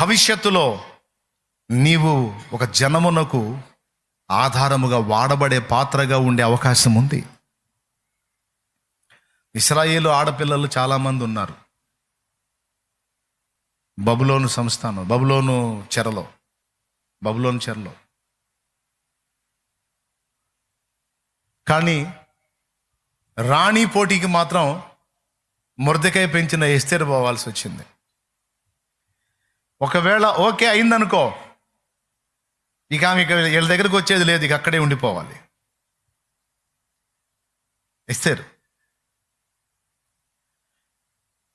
భవిష్యత్తులో నీవు ఒక జనమునకు ఆధారముగా వాడబడే పాత్రగా ఉండే అవకాశం ఉంది. ఇశ్రాయేలు ఆడపిల్లలు చాలామంది ఉన్నారు. బబులోను సంస్థానం, బబులోను చెరలో కానీ రాణి పోటీకి మాత్రం మొర్దెకై పెంచిన ఎస్తేరు పోవాల్సి వచ్చింది. ఒకవేళ ఓకే అయిందనుకో, ఇక ఆమె వీళ్ళ దగ్గరికి వచ్చేది లేదు, ఇక అక్కడే ఉండిపోవాలి. ఎస్తేరు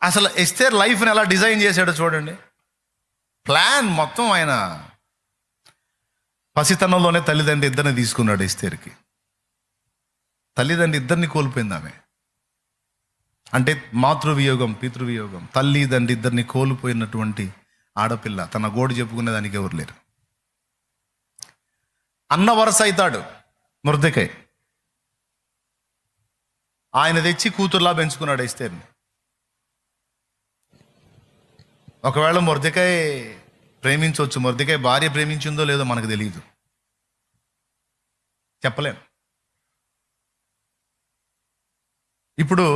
అసలు ఎస్తేర్ లైఫ్ని ఎలా డిజైన్ చేశాడో చూడండి. ప్లాన్ మొత్తం ఆయన పసితనంలోనే తల్లిదండ్రి ఇద్దరిని తీసుకున్నాడు. ఎస్తేర్కి తల్లిదండ్రి ఇద్దరిని కోల్పోయింది ఆమె. అంటే మాతృవియోగం, పితృవియోగం, తల్లిదండ్రి ఇద్దరిని కోల్పోయినటువంటి ఆడపిల్ల. తన గోడు చెప్పుకునే దానికి ఎవరు లేరు. అన్న వరస అవుతాడు మొర్దెకై. ఆయన తెచ్చి కూతుర్లా పెంచుకున్నాడు ఎస్తేర్ని. ఒకవేళ మొర్దెకై ప్రేమించవచ్చు, మొర్దెకై భార్య ప్రేమించిందో లేదో మనకు తెలియదు, చెప్పలేం. ఇప్పుడు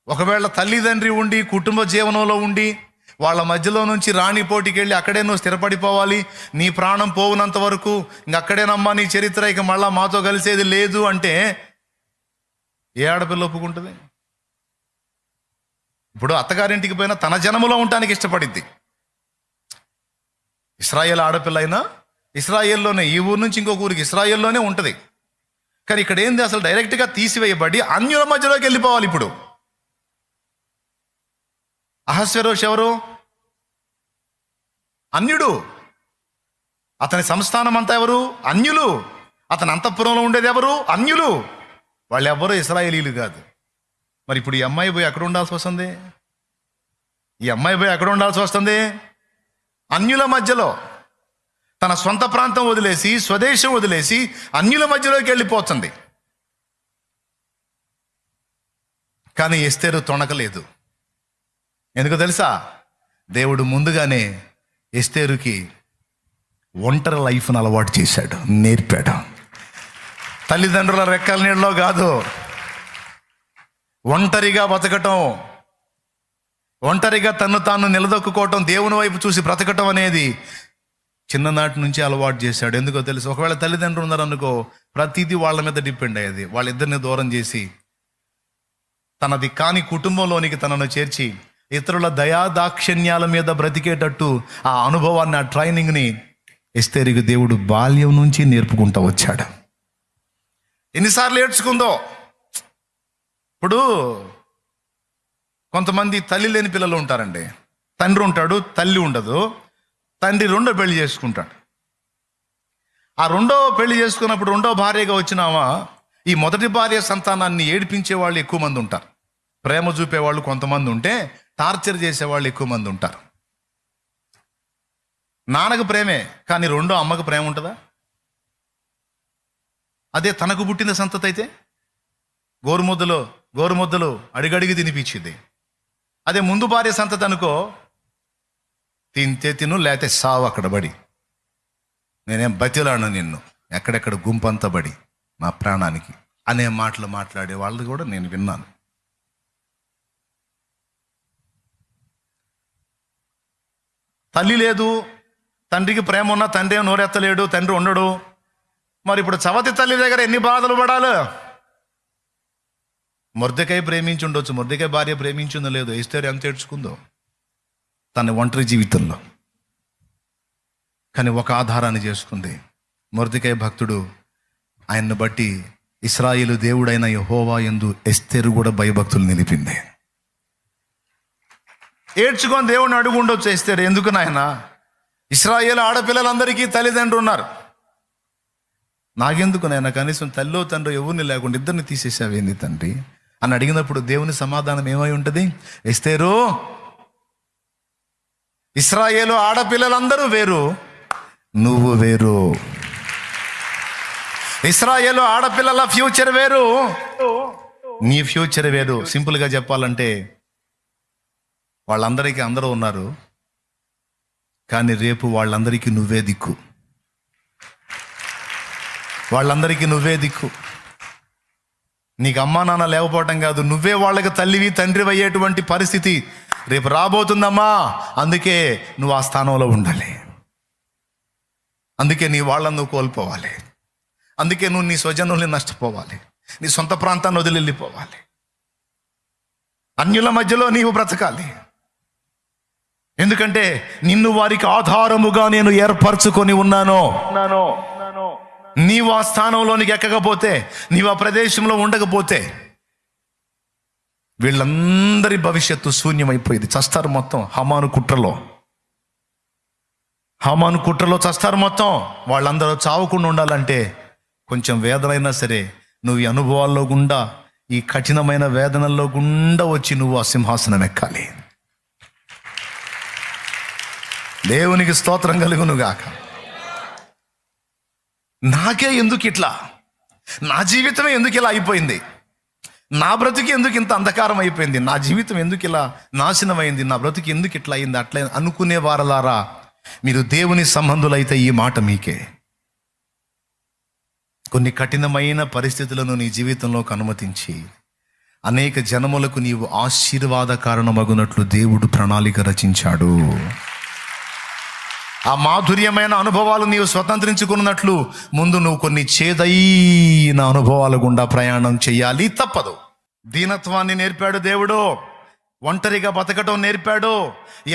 ఒకవేళ తల్లిదండ్రి ఉండి కుటుంబ జీవనంలో ఉండి వాళ్ళ మధ్యలో నుంచి రాణి పోటీకి వెళ్ళి అక్కడే నువ్వు స్థిరపడిపోవాలి, నీ ప్రాణం పోవునంత వరకు ఇంక అక్కడేనమ్మా నీ చరిత్ర, ఇక మళ్ళా మాతో కలిసేది లేదు అంటే ఏ ఆడపిల్ల ఒప్పుకుంటుంది? ఇప్పుడు అత్తగారింటికి పోయినా తన జనములో ఉండటానికి ఇష్టపడిద్ది. ఇశ్రాయేల్ ఆడపిల్ల అయినా ఇశ్రాయేల్లోనే, ఈ ఊరు నుంచి ఇంకొక ఊరికి ఇశ్రాయేల్లోనే ఉంటుంది. కానీ ఇక్కడ ఏంది, అసలు డైరెక్ట్గా తీసివేయబడి అన్యుల మధ్యలోకి వెళ్ళిపోవాలి. ఇప్పుడు అహస్వేరోష్ ఎవరు? అన్యుడు. అతని సంస్థానం అంతా ఎవరు? అన్యులు. అతని అంతఃపురంలో ఉండేది ఎవరు? అన్యులు. వాళ్ళు ఎవరు ఇశ్రాయేలీలు కాదు. మరి ఇప్పుడు ఈ అమ్మాయి పోయి ఎక్కడ ఉండాల్సి వస్తుంది? అన్యుల మధ్యలో. తన సొంత ప్రాంతం వదిలేసి, స్వదేశం వదిలేసి అన్యుల మధ్యలోకి వెళ్ళిపోతుంది. కానీ ఎస్తేరు తొణకలేదు. ఎందుకో తెలుసా? దేవుడు ముందుగానే ఎస్తేరుకి ఒంటరి లైఫ్ను అలవాటు చేశాడు, నేర్పాడు. తల్లిదండ్రుల రెక్కల నీళ్ళలో కాదు, ఒంటరిగా బతకటం, ఒంటరిగా తన్ను తాను నిలదొక్కుకోవటం, దేవుని వైపు చూసి బ్రతకటం అనేది చిన్ననాటి నుంచి అలవాటు చేశాడు. ఎందుకో తెలుసు? ఒకవేళ తల్లిదండ్రులు ఉన్నారనుకో, ప్రతిదీ వాళ్ళ మీద డిపెండ్ అయ్యేది. వాళ్ళిద్దరిని దూరం చేసి తనది కాని కుటుంబంలోనికి తనను చేర్చి ఇతరుల దయాదాక్షిణ్యాల మీద బ్రతికేటట్టు ఆ అనుభవాన్ని, ఆ ట్రైనింగ్ని ఎస్తేరుకి దేవుడు బాల్యం నుంచి నేర్పుకుంటూ వచ్చాడు. ఎన్నిసార్లు ఏడ్చుకుందో. ఇప్పుడు కొంతమంది తల్లి లేని పిల్లలు ఉంటారండి. తండ్రి ఉంటాడు, తల్లి ఉండదు. తండ్రి రెండో పెళ్లి చేసుకుంటాడు. ఆ రెండో పెళ్లి చేసుకున్నప్పుడు రెండో భార్యగా వచ్చినామా, ఈ మొదటి భార్య సంతానాన్ని ఏడిపించే వాళ్ళు ఎక్కువ మంది ఉంటారు. ప్రేమ చూపేవాళ్ళు కొంతమంది ఉంటే, టార్చర్ చేసేవాళ్ళు ఎక్కువ మంది ఉంటారు. నాన్నకు ప్రేమే, కానీ రెండో అమ్మకు ప్రేమ ఉంటుందా? అదే తనకు పుట్టిన సంతతి అయితే గోరుముద్దలు అడిగడిగి తినిపించింది. అదే ముందు భార్య సంతతి అనుకో, తింటే తిను, లేతే సావు అక్కడ బడి, నేనేం బతిలాను నిన్ను, ఎక్కడెక్కడ గుంపంతా బడి నా ప్రాణానికి అనే మాటలు మాట్లాడే వాళ్ళు కూడా నేను విన్నాను. తల్లి లేదు, తండ్రికి ప్రేమ ఉన్నా తండ్రి నోరెత్తలేడు, తండ్రి ఉండడు. మరి ఇప్పుడు చవతి తల్లి దగ్గర ఎన్ని బాధలు పడాలి? మొర్దెకై ప్రేమించి ఉండొచ్చు, మొర్దెకై భార్య ప్రేమించిందో లేదో, ఎస్తేరు ఎంత ఏడ్చుకుందో తన ఒంటరి జీవితంలో. కానీ ఒక ఆధారాన్ని చేసుకుంది. మొర్దెకై భక్తుడు ఆయన్ను బట్టి ఇశ్రాయేలు దేవుడైన యెహోవా యందు ఎస్తేరు కూడా భయభక్తులు నిలిపింది. ఏడ్చుకొని దేవుడిని అడుగు ఉండొచ్చు ఎస్తేరు, ఎందుకు నాయన, ఇశ్రాయేలు ఆడపిల్లలందరికీ తల్లిదండ్రులు ఉన్నారు, నాకెందుకు నాయన, కనీసం తల్లో తండ్రి ఎవరిని లేకుండా ఇద్దరిని తీసేసావేంది తండ్రి అని అడిగినప్పుడు దేవుని సమాధానం ఏమై ఉంటుంది? ఎస్తేరు, ఇశ్రాయేలు ఆడపిల్లలందరూ వేరు, నువ్వు వేరు. ఇశ్రాయేలు ఆడపిల్లల ఫ్యూచర్ వేరు, నీ ఫ్యూచర్ వేరు. సింపుల్గా చెప్పాలంటే వాళ్ళందరికీ అందరూ ఉన్నారు, కానీ రేపు వాళ్ళందరికీ నువ్వే దిక్కు. వాళ్ళందరికీ నువ్వే దిక్కు. నీకు అమ్మా నాన్న లేకపోవటం కాదు, నువ్వే వాళ్ళకి తల్లివి తండ్రి అయ్యేటువంటి పరిస్థితి రేపు రాబోతుందమ్మా. అందుకే నువ్వు ఆ స్థానంలో ఉండాలి. అందుకే నీ వాళ్ళని నువ్వు కోల్పోవాలి. అందుకే నువ్వు నీ స్వజనుల్ని నష్టపోవాలి. నీ సొంత ప్రాంతాన్ని వదిలి వెళ్ళిపోవాలి. అన్యుల మధ్యలో నీవు బ్రతకాలి. ఎందుకంటే నిన్ను వారికి ఆధారముగా నేను ఏర్పరచుకొని ఉన్నాను. నీవు ఆ స్థానంలోనికి ఎక్కకపోతే, నీవు ఆ ప్రదేశంలో ఉండకపోతే వీళ్ళందరి భవిష్యత్తు శూన్యమైపోయింది. చస్తారు మొత్తం. హమాను కుట్రలో చస్తారు మొత్తం. వాళ్ళందరూ చావకుండా ఉండాలంటే కొంచెం వేదనైనా సరే నువ్వు ఈ అనుభవాల్లో గుండా, ఈ కఠినమైన వేదనల్లో గుండా వచ్చి నువ్వు ఆ సింహాసనం ఎక్కాలి. దేవునికి స్తోత్రం కలుగును గాక. నాకే ఎందుకు ఇట్లా, నా జీవితమే ఎందుకు ఇలా అయిపోయింది, నా బ్రతుకు ఎందుకు ఇంత అంధకారం అయిపోయింది, నా జీవితం ఎందుకు ఇలా నాశనమైంది, నా బ్రతుకు ఎందుకు ఇట్లా అయింది, అట్లా అనుకునే వారలారా, మీరు దేవుని సంబంధులైతే ఈ మాట మీకే. కొన్ని కఠినమైన పరిస్థితులను నీ జీవితంలోకి అనుమతించి అనేక జనములకు నీవు ఆశీర్వాద కారణమగునట్లు దేవుడు ప్రణాళిక రచించాడు. ఆ మాధుర్యమైన అనుభవాలు నీవు స్వతంత్రించుకున్నట్లు ముందు నువ్వు కొన్ని చేదైన అనుభవాల గుండా ప్రయాణం చేయాలి, తప్పదు. దీనత్వాన్ని నేర్పాడు దేవుడు. ఒంటరిగా బతకటం నేర్పాడు.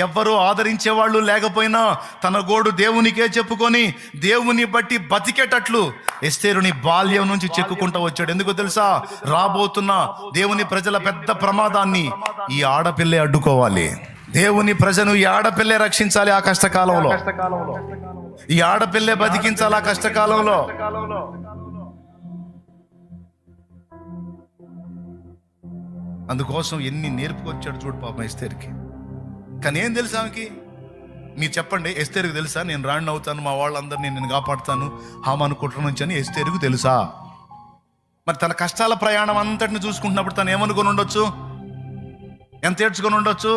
ఎవ్వరూ ఆదరించేవాళ్ళు లేకపోయినా తన గోడు దేవునికే చెప్పుకొని దేవుని బట్టి బతికేటట్లు ఎస్తేరుని బాల్యం నుంచి చెక్కుకుంటూ వచ్చాడు. ఎందుకు తెలుసా? రాబోతున్న దేవుని ప్రజల పెద్ద ప్రమాదాన్ని ఈ ఆడపిల్లే అడ్డుకోవాలి. దేవుని ప్రజను ఈ ఆడపిల్లే రక్షించాలి. ఆ కష్టకాలంలో ఈ ఆడపిల్లే బతికించాలి. ఆ కష్టకాలంలో అందుకోసం ఎన్ని నేర్పుకొచ్చాడు చూడు పాపం ఎస్తేరుకి. కానీ ఏం తెలుసా ఆమెకి? మీరు చెప్పండి, ఎస్తేరుకు తెలుసా నేను రాణి అవుతాను, మా వాళ్ళందరినీ నేను కాపాడుతాను హామాను కుట్ర నుంచి అని ఎస్తేరుకు తెలుసా? మరి తన కష్టాల ప్రయాణం అంతటిని చూసుకుంటున్నప్పుడు తను ఏమనుకొని ఉండొచ్చు? ఎంత ఏడ్చుకొని ఉండొచ్చు?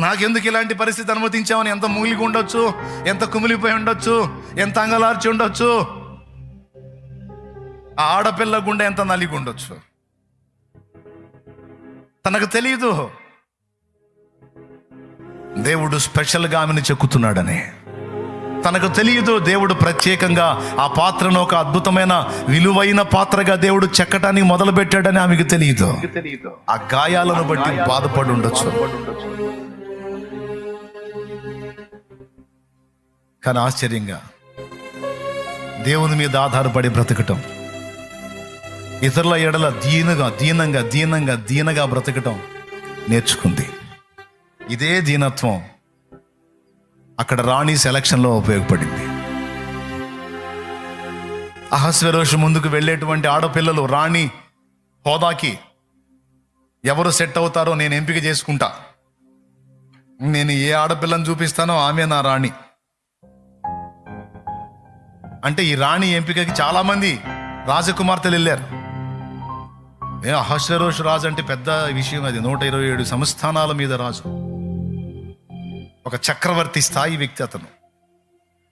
నాకెందుకు ఇలాంటి పరిస్థితి అనుమతించామని ఎంత మూలిగి ఉండొచ్చు, ఎంత కుమిలిపోయి ఉండొచ్చు, ఎంత అంగలార్చి ఉండొచ్చు. ఆ ఆడపిల్ల గుండె ఎంత నలిగి ఉండొచ్చు. తనకు తెలియదు దేవుడు స్పెషల్గా ఆమెను చెక్కుతున్నాడని. తనకు తెలియదు దేవుడు ప్రత్యేకంగా ఆ పాత్రను ఒక అద్భుతమైన విలువైన పాత్రగా దేవుడు చెక్కటానికి మొదలు పెట్టాడని ఆమెకు తెలియదు. ఆ గాయాలను బట్టి బాధపడి ఉండొచ్చు. కానీ ఆశ్చర్యంగా దేవుని మీద ఆధారపడి బ్రతకటం, ఇతరుల ఎడల దీనంగా బ్రతకటం నేర్చుకుంది. ఇదే దీనత్వం అక్కడ రాణి సెలక్షన్లో ఉపయోగపడింది. అహస్వేరోషు ముందుకు వెళ్ళేటువంటి ఆడపిల్లలు రాణి హోదాకి ఎవరు సెట్ అవుతారో నేను ఎంపిక చేసుకుంటా, నేను ఏ ఆడపిల్లని చూపిస్తానో ఆమె నా రాణి అంటే ఈ రాణి ఎంపికకి చాలా మంది రాజకుమార్తెలు వెళ్ళారు. అహస్వేరోషు రాజు అంటే పెద్ద విషయం అది. 127 సంస్థానాల మీద రాజు, ఒక చక్రవర్తి స్థాయి వ్యక్తి అతను.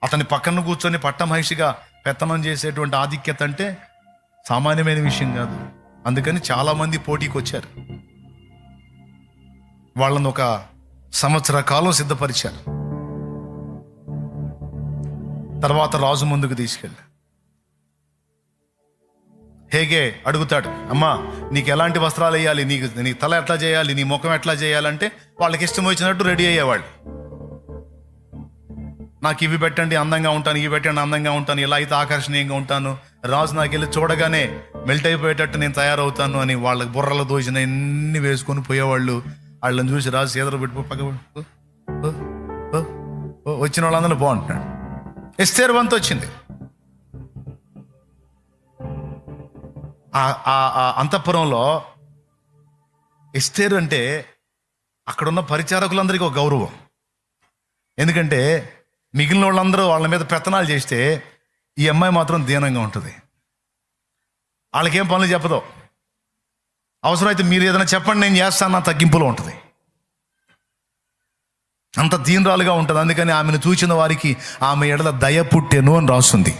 అతని పక్కన కూర్చొని పట్టమహిషిగా పెత్తనం చేసేటువంటి ఆధిక్యత అంటే సామాన్యమైన విషయం కాదు. అందుకని చాలా మంది పోటీకి వచ్చారు. వాళ్ళను ఒక సంవత్సర కాలం సిద్ధపరిచారు. తర్వాత రాజు ముందుకు తీసుకెళ్ళి హేగే అడుగుతాడు, అమ్మా నీకు ఎలాంటి వస్త్రాలు వేయాలి, నీ తల ఎట్లా చేయాలి, నీ ముఖం ఎట్లా చేయాలంటే వాళ్ళకి ఇష్టం వచ్చినట్టు రెడీ అయ్యేవాళ్ళు. నాకు ఇవి పెట్టండి అందంగా ఉంటాను, ఇవి పెట్టండి అందంగా ఉంటాను, ఇలా అయితే ఆకర్షణీయంగా ఉంటాను, రాజు నాకు వెళ్ళి చూడగానే మెల్ట్ అయిపోయేటట్టు నేను తయారవుతాను అని వాళ్ళకి బుర్రలు దోచిన ఎన్ని వేసుకొని పోయేవాళ్ళు. వాళ్ళని చూసి రాజు సీదర పెట్టుకో పక్క వచ్చిన వాళ్ళందరూ బాగుంటున్నాడు. ఎస్తేరు వంతు వచ్చింది. అంతఃపురంలో ఎస్తేరు అంటే అక్కడున్న పరిచారకులందరికీ ఒక గౌరవం. ఎందుకంటే మిగిలిన వాళ్ళందరూ వాళ్ళ మీద పెత్తనాలు చేస్తే ఈ అమ్మాయి మాత్రం దీనంగా ఉంటుంది. వాళ్ళకేం పనులు చెప్పదు. అవసరమైతే మీరు ఏదైనా చెప్పండి నేను చేస్తాను, నా తగ్గింపులో ఉంటుంది. అంత దీనురాలుగా ఉంటుంది. అందుకని ఆమెను చూచిన వారికి ఆమె ఎడల దయ పుట్టెను అని రాస్తుంది.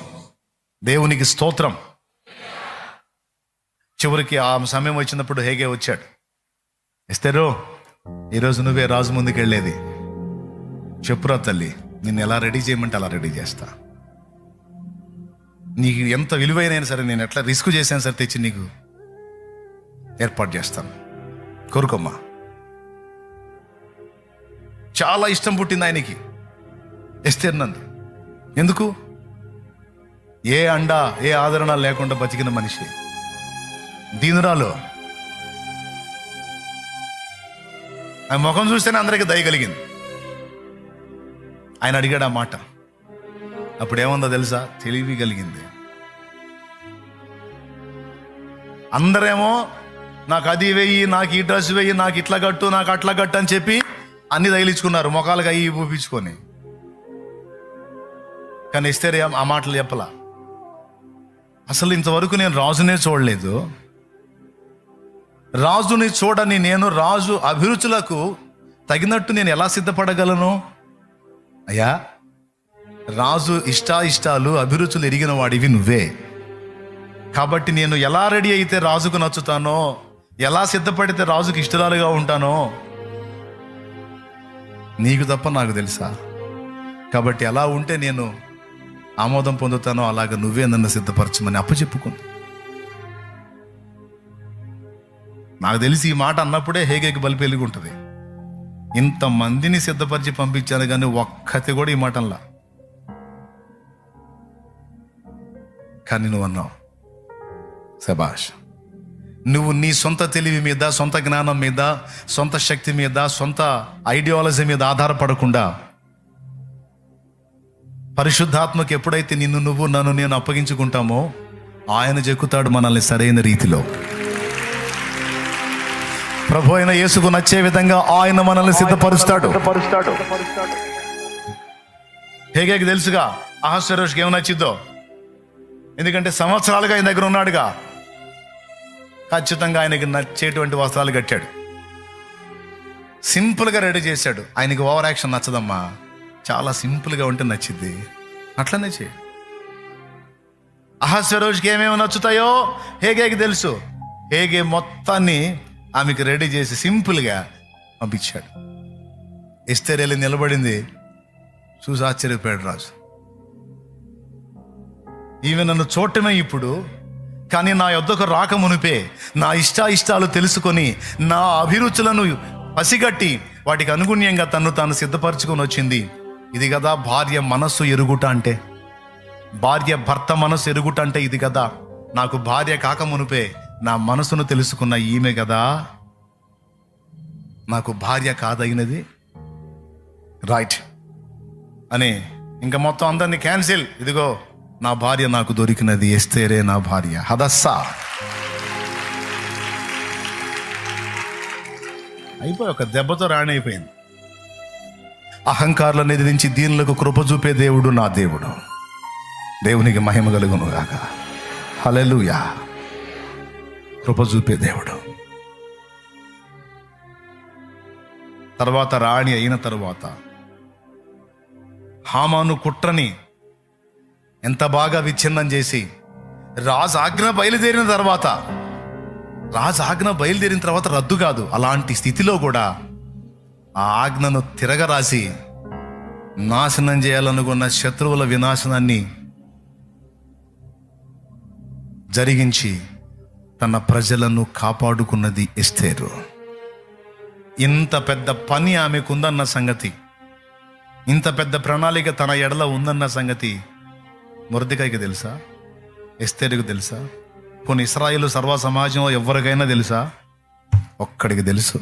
దేవునికి స్తోత్రం. చివరికి ఆ సమయం వచ్చినప్పుడు హేగే వచ్చాడు. ఎస్తేరో, ఈరోజు నువ్వే రాజు ముందుకు వెళ్ళేది, చెప్పురా తల్లి, నిన్ను ఎలా రెడీ చేయమంటే అలా రెడీ చేస్తా. నీకు ఎంత విలువైనా సరే, నేను ఎట్లా రిస్క్ చేశాను సరే తెచ్చి నీకు ఏర్పాటు చేస్తాను, కోరుకోమ్మా. చాలా ఇష్టం పుట్టింది ఆయనకి ఎస్తేర్ నందు. ఎందుకు? ఏ అండ ఏ ఆదరణ లేకుండా బతికిన మనిషి, దీనురాలు. ఆ ముఖం చూస్తేనే అందరికీ దయ కలిగింది. ఆయన అడిగాడు ఆ మాట. అప్పుడు ఏముందో తెలుసా? తెలివి కలిగింది. అందరేమో నాకు అది వెయ్యి, నాకు ఈ డ్రెస్ వెయ్యి, నాకు ఇట్లా కట్టు, నాకు అట్లా కట్టు అని చెప్పి అన్ని తగిలించుకున్నారు, ముఖాలుగా అయ్యి పూపించుకొని. కానీ ఎస్తేర్ ఆ మాటలు చెప్పలా. అసలు ఇంతవరకు నేను రాజునే చూడలేదు, రాజుని చూడని నేను రాజు అభిరుచులకు తగినట్టు నేను ఎలా సిద్ధపడగలను? అయ్యా, రాజు ఇష్టాలు అభిరుచులు ఎరిగిన వాడివి నువ్వే. కాబట్టి నేను ఎలా రెడీ అయితే రాజుకు నచ్చుతానో, ఎలా సిద్ధపడితే రాజుకు ఇష్టరాలుగా ఉంటానో నీకు తప్ప నాకు తెలుసా? కాబట్టి ఎలా ఉంటే నేను ఆమోదం పొందుతానో అలాగ నువ్వే నన్ను సిద్ధపరచమని అప్పచెప్పుకుంది. నాకు తెలిసి ఈ మాట అన్నప్పుడే హేగేకి బలి పెళ్ళిగుంటుంది. ఇంతమందిని సిద్ధపరిచి పంపించాను కానీ ఒక్కతి కూడా ఈ మాటంలా. కానీ నువ్వు అన్నావు, శభాష్. నువ్వు నీ సొంత తెలివి మీద, సొంత జ్ఞానం మీద, సొంత శక్తి మీద, సొంత ఐడియాలజీ మీద ఆధారపడకుండా పరిశుద్ధాత్మకు ఎప్పుడైతే నన్ను నేను అప్పగించుకుంటామో ఆయన చెక్కుతాడు మనల్ని సరైన రీతిలో. ప్రభు అయిన యేసుకు నచ్చే విధంగా ఆయన మనల్ని సిద్ధపరుస్తాడు. హేగేకి తెలుసుగా అహష్వేరోషుకి ఏమి నచ్చిద్దో. ఎందుకంటే సంవత్సరాలుగా ఆయన దగ్గర ఉన్నాడుగా. ఖచ్చితంగా ఆయనకి నచ్చేటువంటి వస్త్రాలు కట్టాడు, సింపుల్గా రెడీ చేశాడు. ఆయనకి ఓవర్ యాక్షన్ నచ్చదమ్మా, చాలా సింపుల్గా ఉంటే నచ్చిద్ది, అట్లనే చేయి. అహష్వేరోషుకి ఏమేమి నచ్చుతాయో హేగేకి తెలుసు. హేగే మొత్తాన్ని ఆమెకి రెడీ చేసి సింపుల్గా పంపించాడు. ఎస్తేర్ వెళ్ళి నిలబడింది, చూసి ఆశ్చర్యపోయాడు రాజు. ఈమె నన్ను చూడటమే ఇప్పుడు, కానీ నా యొద్దకు రాక మునిపే నా ఇష్టాలు తెలుసుకొని నా అభిరుచులను పసిగట్టి వాటికి అనుగుణ్యంగా తన్ను తాను సిద్ధపరచుకొని వచ్చింది. ఇది కదా భార్య మనస్సు ఎరుగుట అంటే, భార్య భర్త మనస్సు ఎరుగుట అంటే ఇది కదా. నాకు భార్య కాక మునిపే నా మనసును తెలుసుకున్న ఈమె కదా నాకు భార్య కాదగినది. రైట్ అని ఇంకా మొత్తం అందరినీ క్యాన్సిల్. ఇదిగో నా భార్య నాకు దొరికినది, ఎస్తేరే నా భార్య. హదస్సా అయిపోయి ఒక దెబ్బతో రాణి అయిపోయింది. అహంకారులను ఎదిరించి దీనులకు కృప చూపే దేవుడు నా దేవుడు. దేవునికి మహిమ కలుగును గాక. హల్లెలూయా. కృప చూపే దేవుడు. తర్వాత రాణి అయిన తరువాత హామాను కుట్రని ఎంత బాగా విచ్ఛిన్నం చేసి రాజు ఆజ్ఞ బయలుదేరిన తర్వాత రద్దు కాదు, అలాంటి స్థితిలో కూడా ఆ ఆజ్ఞను తిరగరాసి నాశనం చేయాలనుకున్న శత్రువుల వినాశనాన్ని జరిగించి తన ప్రజలను కాపాడుకున్నది ఎస్తేరు. ఇంత పెద్ద పని ఆమెకుందన్న సంగతి, ఇంత పెద్ద ప్రణాళిక తన ఎడల ఉందన్న సంగతి మొర్దెకైకి తెలుసా? ఎస్తేరుకు తెలుసా? కొన్ని ఇశ్రాయేలు సర్వ సమాజంలో ఎవరికైనా తెలుసా? ఒక్కడికి తెలుసు.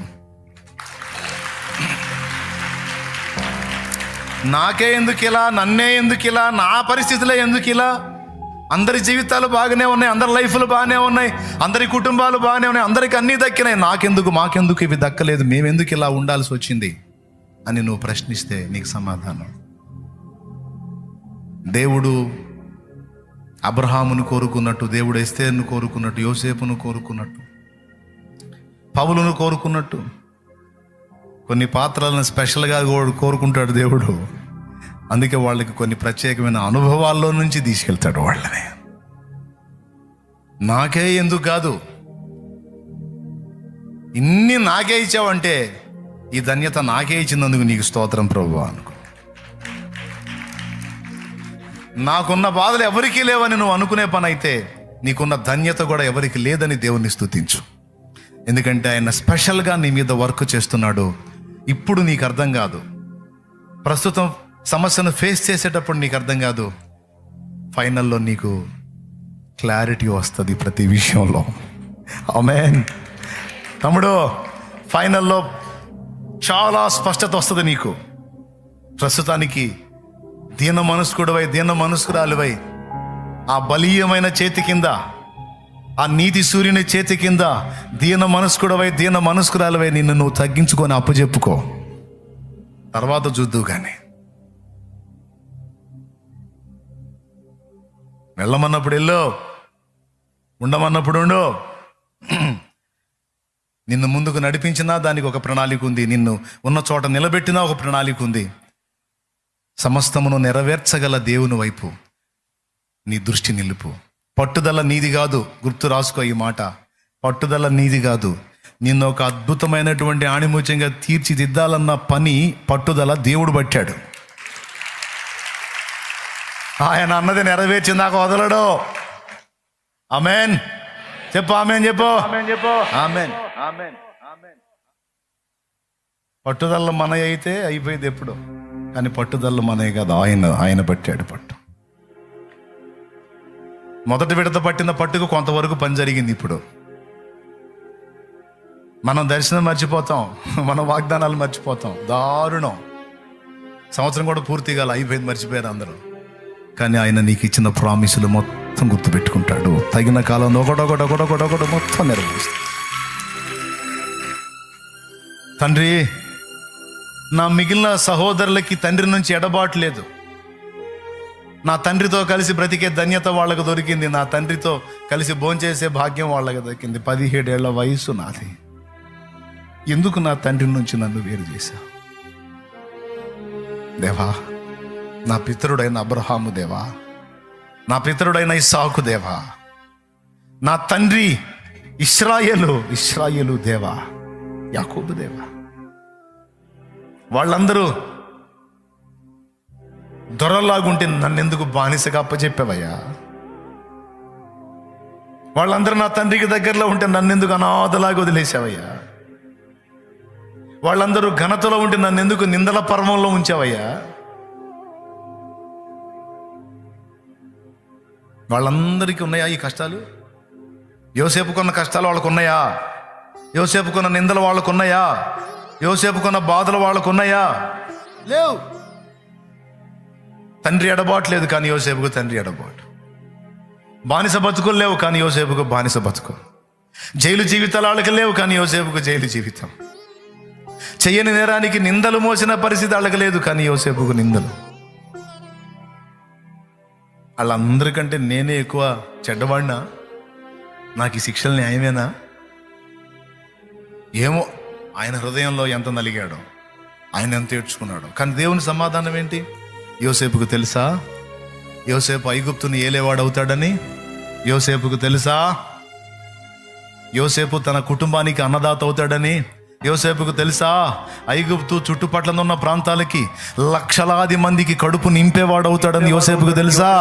నాకే ఎందుకు ఇలా, నన్నే ఎందుకు ఇలా, నా పరిస్థితులే ఎందుకు ఇలా? అందరి జీవితాలు బాగానే ఉన్నాయి, అందరి లైఫ్లు బాగానే ఉన్నాయి, అందరి కుటుంబాలు బాగానే ఉన్నాయి, అందరికి అన్నీ దక్కినాయి, మాకెందుకు ఇవి దక్కలేదు, మేమెందుకు ఇలా ఉండాల్సి వచ్చింది అని నువ్వు ప్రశ్నిస్తే నీకు సమాధానం. దేవుడు అబ్రహామును కోరుకున్నట్టు, దేవుడు ఎస్తేరును కోరుకున్నట్టు, యోసేపును కోరుకున్నట్టు, పౌలును కోరుకున్నట్టు కొన్ని పాత్రలను స్పెషల్గా కోరుకుంటాడు దేవుడు. అందుకే వాళ్ళకి కొన్ని ప్రత్యేకమైన అనుభవాల్లో నుంచి తీసుకెళ్తాడు వాళ్ళని. నాకే ఎందుకు కాదు, ఇన్ని నాకే ఇచ్చావంటే ఈ ధన్యత నాకే ఇచ్చినందుకు నీకు స్తోత్రం ప్రభువా అనుకో. నాకున్న బాధలు ఎవరికీ లేవని నువ్వు అనుకునే పని అయితే నీకున్న ధన్యత కూడా ఎవరికి లేదని దేవుణ్ణి స్తుతించు. ఎందుకంటే ఆయన స్పెషల్గా నీ మీద వర్క్ చేస్తున్నాడు. ఇప్పుడు నీకు అర్థం కాదు, ప్రస్తుతం సమస్యను ఫేస్ చేసేటప్పుడు నీకు అర్థం కాదు, ఫైనల్లో నీకు క్లారిటీ వస్తుంది ప్రతి విషయంలో. ఆమేన్ తమ్ముడు, ఫైనల్లో చాలా స్పష్టత వస్తుంది నీకు. ప్రస్తుతానికి దీన మనస్కుడివై, దీన మనస్కురాలివై ఆ బలీయమైన చేతి కింద, ఆ నీతి సూర్యుని చేతి కింద దీన మనస్కుడివై, దీన మనస్కురాలివై నిన్ను నువ్వు తగ్గించుకొని అప్పచెప్పుకో. తర్వాత చూద్దువు కానీ. వెళ్ళమన్నప్పుడు వెళ్ళు, ఉండమన్నప్పుడు ఉండు. నిన్ను ముందుకు నడిపించినా దానికి ఒక ప్రణాళిక ఉంది, నిన్ను ఉన్న చోట నిలబెట్టినా ఒక ప్రణాళిక ఉంది. సమస్తమును నెరవేర్చగల దేవుని వైపు నీ దృష్టి నిలుపు. పట్టుదల నీది కాదు, గుర్తు రాసుకో ఈ మాట. పట్టుదల నీది కాదు. నిన్ను ఒక అద్భుతమైనటువంటి ఆణిముత్యంగా తీర్చిదిద్దాలన్న పని, పట్టుదల దేవుడు పట్టాడు. ఆయన అన్నది నెరవేర్చిందాక వదలడు. ఆమేన్ చెప్పు, ఆమేన్ చెప్పు, ఆమేన్. పట్టుదల మన అయితే అయిపోయింది ఎప్పుడు, కానీ పట్టుదల మనే కాదు, ఆయన పట్టాడు పట్టు. మొదటి విడత పట్టిన పట్టుకు కొంతవరకు పని జరిగింది. ఇప్పుడు మనం దర్శనం మర్చిపోతాం, మన వాగ్దానాలు మర్చిపోతాం. దారుణం. సంవత్సరం కూడా పూర్తిగా అయిపోయింది, మర్చిపోయారు అందరూ. కానీ ఆయన నీకు ఇచ్చిన ప్రామిసులు మొత్తం గుర్తుపెట్టుకుంటాడు. తగిన కాలంలో ఒకటొకటి మొత్తం నెరవేరుస్తాడు. తండ్రి, నా మిగిలిన సహోదరులకి తండ్రి నుంచి ఎడబాటు లేదు. నా తండ్రితో కలిసి బ్రతికే ధన్యత వాళ్ళకు దొరికింది. నా తండ్రితో కలిసి భోంచేసే భాగ్యం వాళ్ళకి దొరికింది. 17 ఏళ్ల వయసు నాది. ఎందుకు నా తండ్రి నుంచి నన్ను వేరు చేశావు దేవా? నా పితరుడైన అబ్రహాము దేవా, నా పితరుడైన ఇస్సాకు దేవా, నా తండ్రి ఇశ్రాయేలు దేవా, యాకోబు దేవా, వాళ్ళందరూ దొరలాగుంటే నన్నెందుకు బానిసగా అప్పచెప్పావయ్యా? వాళ్ళందరూ నా తండ్రికి దగ్గరలో ఉంటే నన్నెందుకు అనాథలాగా వదిలేసావయ్యా? వాళ్ళందరూ ఘనతలో ఉంటే నన్నెందుకు నిందల పర్వంలో ఉంచావయ్యా? వాళ్ళందరికీ ఉన్నాయా ఈ కష్టాలు? యోసేపుకున్న కష్టాలు వాళ్ళకు ఉన్నాయా? యోసేపుకున్న నిందలు వాళ్ళకు ఉన్నాయా? యోసేపుకున్న బాధలు వాళ్ళకు ఉన్నాయా? లేవు. తండ్రి ఎడబాటు లేదు, కానీ యోసేపుకు తండ్రి ఎడబాటు. బానిస బతుకులు లేవు, కానీ యోసేపుకు బానిస బతుకు. జైలు జీవితాలు వాళ్ళకి లేవు, కానీ యోసేపుకు జైలు జీవితం. చెయ్యని నేరానికి నిందలు మోసిన పరిస్థితి వాళ్ళకి లేదు, కానీ యోసేపుకు నిందలు. వాళ్ళందరికంటే నేనే ఎక్కువ చెడ్డవాడినా? నాకు ఈ శిక్షలు న్యాయమేనా? ఏమో, ఆయన హృదయంలో ఎంత నలిగాడో, ఆయన ఎంత ఏడ్చుకున్నాడో. కానీ దేవుని సమాధానం ఏంటి? యోసేపుకు తెలుసా యోసేపు ఐగుప్తుని ఏలేవాడు అవుతాడని? యోసేపుకు తెలుసా యోసేపు తన కుటుంబానికి అన్నదాత అవుతాడని? యోసేపుకు తెలుసా ఐగుప్తు చుట్టుపట్ల ఉన్న ప్రాంతాలకి లక్షలాది మందికి కడుపు నింపేవాడు అవుతాడని? యోసేపుకు తెలుసా?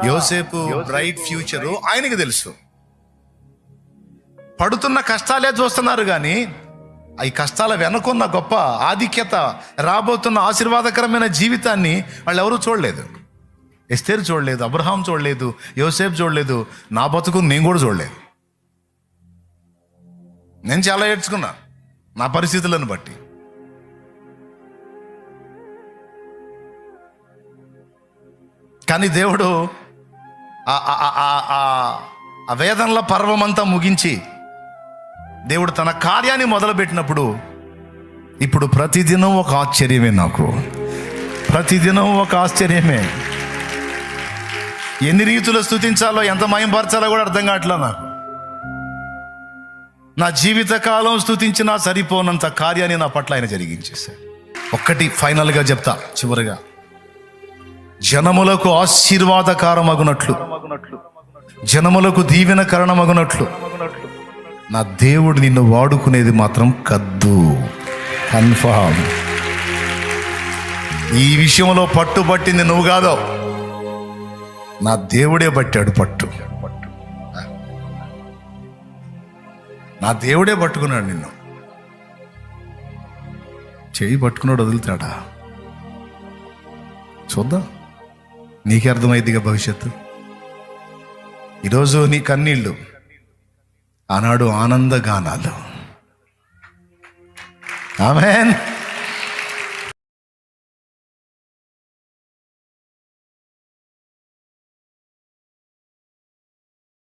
యోసేపు బ్రైట్ ఫ్యూచరు ఆయనకి తెలుసు. పడుతున్న కష్టాలే చూస్తున్నారు, కానీ ఈ కష్టాల వెనుకున్న గొప్ప ఆధిక్యత, రాబోతున్న ఆశీర్వాదకరమైన జీవితాన్ని వాళ్ళు ఎవరూ చూడలేదు. ఎస్తేరు చూడలేదు, అబ్రహాం చూడలేదు, యోసేపు చూడలేదు, నా బతుకు నేను కూడా చూడలేదు. నేను చాలా ఏడ్చుకున్నా నా పరిస్థితులను బట్టి. కానీ దేవుడు ఆ వేదనల పర్వమంతా ముగించి దేవుడు తన కార్యాన్ని మొదలుపెట్టినప్పుడు ఇప్పుడు ప్రతిదినం ఒక ఆశ్చర్యమే. నాకు ప్రతిదినం ఒక ఆశ్చర్యమే. ఎన్ని రీతులు స్తుతించాలో, ఎంత మయంపరచాలో కూడా అర్థం కావట్లా నాకు. నా జీవితకాలం స్తుతించినా సరిపోనంత కార్యాన్ని నా పట్ల ఆయన జరిగించేశాడు. ఒక్కటి ఫైనల్గా చెప్తా, చివరిగా, జనములకు ఆశీర్వాదకారమగునట్లు, జనములకు దీవెనకరణమగునట్లు నా దేవుడు నిన్ను వాడుకునేది మాత్రం కద్దు. కన్ఫర్మ్. ఈ విషయంలో పట్టుబట్టింది నువ్వు కాదో, నా దేవుడే పట్టాడు పట్టు. నా దేవుడే పట్టుకున్నాడు నిన్ను. చెయ్యి పట్టుకున్నాడు, వదులుతాడా? చూద్దాం, నీకే అర్థమైందిగా భవిష్యత్తు. ఈరోజు నీ కన్నీళ్ళు, ఆనాడు ఆనంద గానాలు. ఆమేన్.